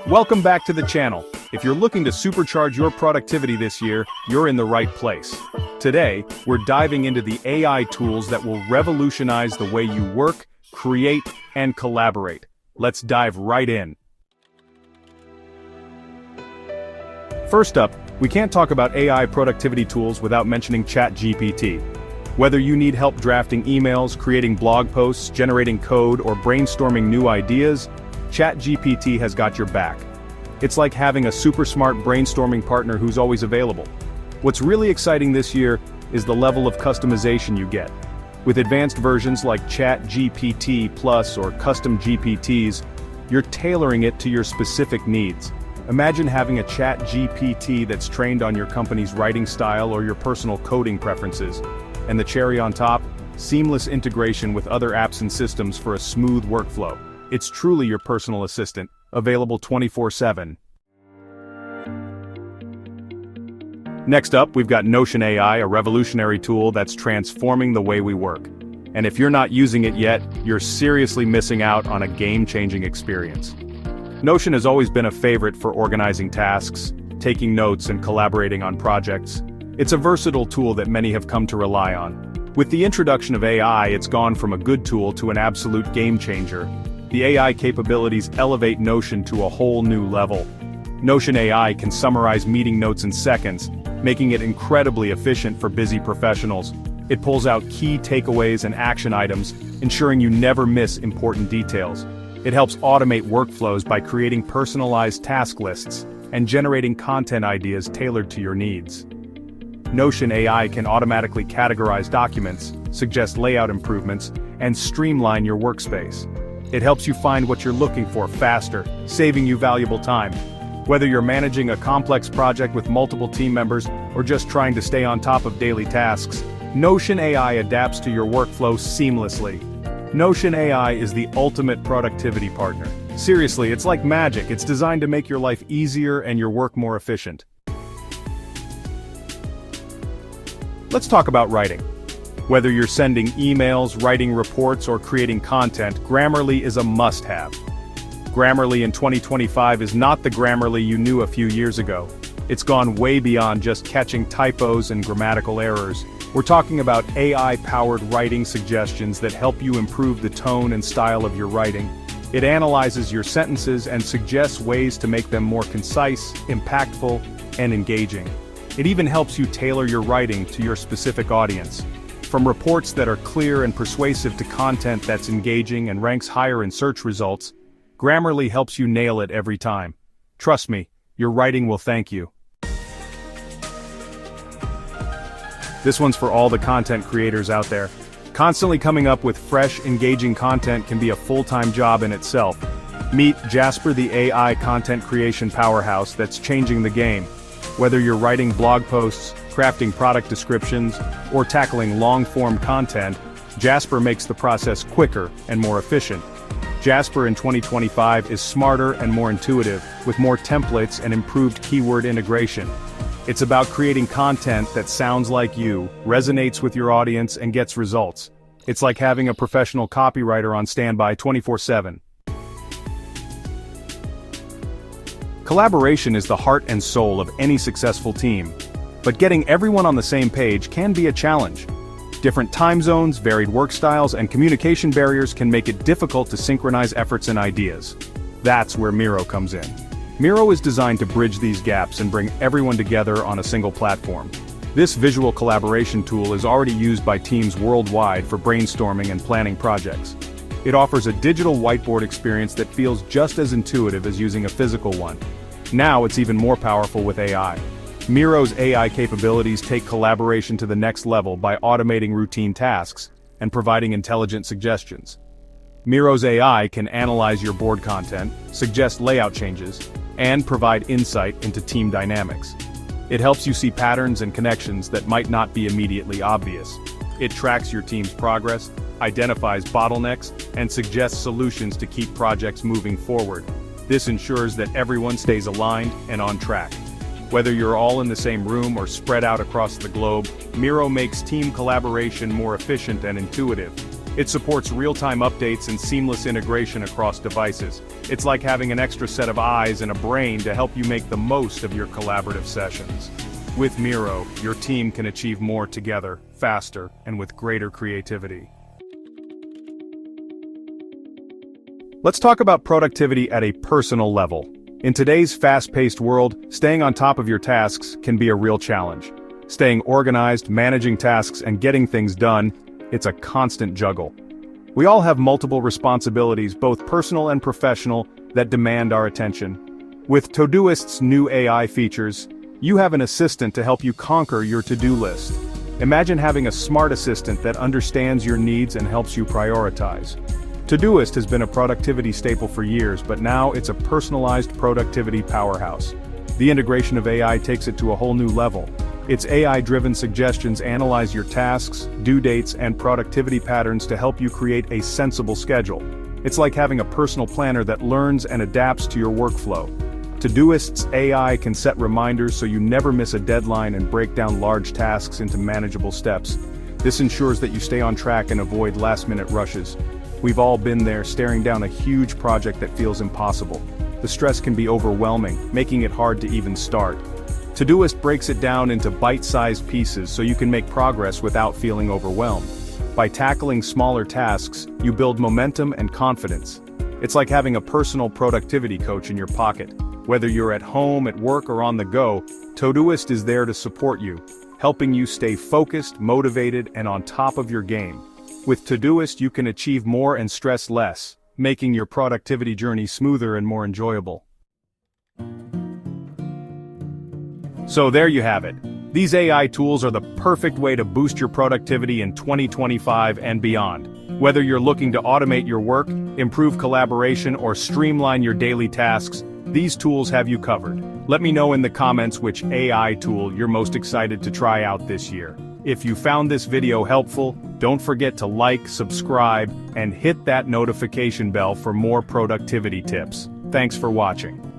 Welcome back to the channel. If you're looking to supercharge your productivity this year, you're in the right place. Today, we're diving into the AI tools that will revolutionize the way you work, create, and collaborate. Let's dive right in. First up, we can't talk about AI productivity tools without mentioning ChatGPT. Whether you need help drafting emails, creating blog posts, generating code, or brainstorming new ideas, ChatGPT has got your back. It's like having a super smart brainstorming partner who's always available. What's really exciting this year is the level of customization you get. With advanced versions like ChatGPT Plus or custom GPTs, you're tailoring it to your specific needs. Imagine having a ChatGPT that's trained on your company's writing style or your personal coding preferences. And the cherry on top, seamless integration with other apps and systems for a smooth workflow. It's truly your personal assistant, available 24/7. Next up, we've got Notion AI, a revolutionary tool that's transforming the way we work. And if you're not using it yet, you're seriously missing out on a game-changing experience. Notion has always been a favorite for organizing tasks, taking notes, and collaborating on projects. It's a versatile tool that many have come to rely on. With the introduction of AI, it's gone from a good tool to an absolute game-changer. The AI capabilities elevate Notion to a whole new level. Notion AI can summarize meeting notes in seconds, making it incredibly efficient for busy professionals. It pulls out key takeaways and action items, ensuring you never miss important details. It helps automate workflows by creating personalized task lists and generating content ideas tailored to your needs. Notion AI can automatically categorize documents, suggest layout improvements, and streamline your workspace. It helps you find what you're looking for faster, saving you valuable time. Whether you're managing a complex project with multiple team members or just trying to stay on top of daily tasks, Notion AI adapts to your workflow seamlessly. Notion AI is the ultimate productivity partner. Seriously, it's like magic. It's designed to make your life easier and your work more efficient. Let's talk about writing. Whether you're sending emails, writing reports, or creating content, Grammarly is a must-have. Grammarly in 2025 is not the Grammarly you knew a few years ago. It's gone way beyond just catching typos and grammatical errors. We're talking about AI-powered writing suggestions that help you improve the tone and style of your writing. It analyzes your sentences and suggests ways to make them more concise, impactful, and engaging. It even helps you tailor your writing to your specific audience. From reports that are clear and persuasive to content that's engaging and ranks higher in search results, Grammarly helps you nail it every time. Trust me, your writing will thank you. This one's for all the content creators out there. Constantly coming up with fresh, engaging content can be a full-time job in itself. Meet Jasper, the AI content creation powerhouse that's changing the game. Whether you're writing blog posts, crafting product descriptions, or tackling long-form content, Jasper makes the process quicker and more efficient. Jasper in 2025 is smarter and more intuitive, with more templates and improved keyword integration. It's about creating content that sounds like you, resonates with your audience, and gets results. It's like having a professional copywriter on standby 24/7. Collaboration is the heart and soul of any successful team. But getting everyone on the same page can be a challenge. Different time zones, varied work styles, and communication barriers can make it difficult to synchronize efforts and ideas. That's where Miro comes in. Miro is designed to bridge these gaps and bring everyone together on a single platform. This visual collaboration tool is already used by teams worldwide for brainstorming and planning projects. It offers a digital whiteboard experience that feels just as intuitive as using a physical one. Now it's even more powerful with AI. Miro's AI capabilities take collaboration to the next level by automating routine tasks and providing intelligent suggestions. Miro's AI can analyze your board content, suggest layout changes, and provide insight into team dynamics. It helps you see patterns and connections that might not be immediately obvious. It tracks your team's progress, identifies bottlenecks, and suggests solutions to keep projects moving forward. This ensures that everyone stays aligned and on track. Whether you're all in the same room or spread out across the globe, Miro makes team collaboration more efficient and intuitive. It supports real-time updates and seamless integration across devices. It's like having an extra set of eyes and a brain to help you make the most of your collaborative sessions. With Miro, your team can achieve more together, faster, and with greater creativity. Let's talk about productivity at a personal level. In today's fast-paced world, staying on top of your tasks can be a real challenge. Staying organized, managing tasks, and getting things done, it's a constant juggle. We all have multiple responsibilities, both personal and professional, that demand our attention. With Todoist's new AI features, you have an assistant to help you conquer your to-do list. Imagine having a smart assistant that understands your needs and helps you prioritize. Todoist has been a productivity staple for years, but now it's a personalized productivity powerhouse. The integration of AI takes it to a whole new level. Its AI-driven suggestions analyze your tasks, due dates, and productivity patterns to help you create a sensible schedule. It's like having a personal planner that learns and adapts to your workflow. Todoist's AI can set reminders so you never miss a deadline and break down large tasks into manageable steps. This ensures that you stay on track and avoid last-minute rushes. We've all been there, staring down a huge project that feels impossible. The stress can be overwhelming, making it hard to even start. Todoist breaks it down into bite-sized pieces so you can make progress without feeling overwhelmed. By tackling smaller tasks, you build momentum and confidence. It's like having a personal productivity coach in your pocket. Whether you're at home, at work, or on the go, Todoist is there to support you, helping you stay focused, motivated, and on top of your game. With Todoist, you can achieve more and stress less, making your productivity journey smoother and more enjoyable. So there you have it. These AI tools are the perfect way to boost your productivity in 2025 and beyond. Whether you're looking to automate your work, improve collaboration, or streamline your daily tasks, these tools have you covered. Let me know in the comments which AI tool you're most excited to try out this year. If you found this video helpful, don't forget to like, subscribe, and hit that notification bell for more productivity tips. Thanks for watching.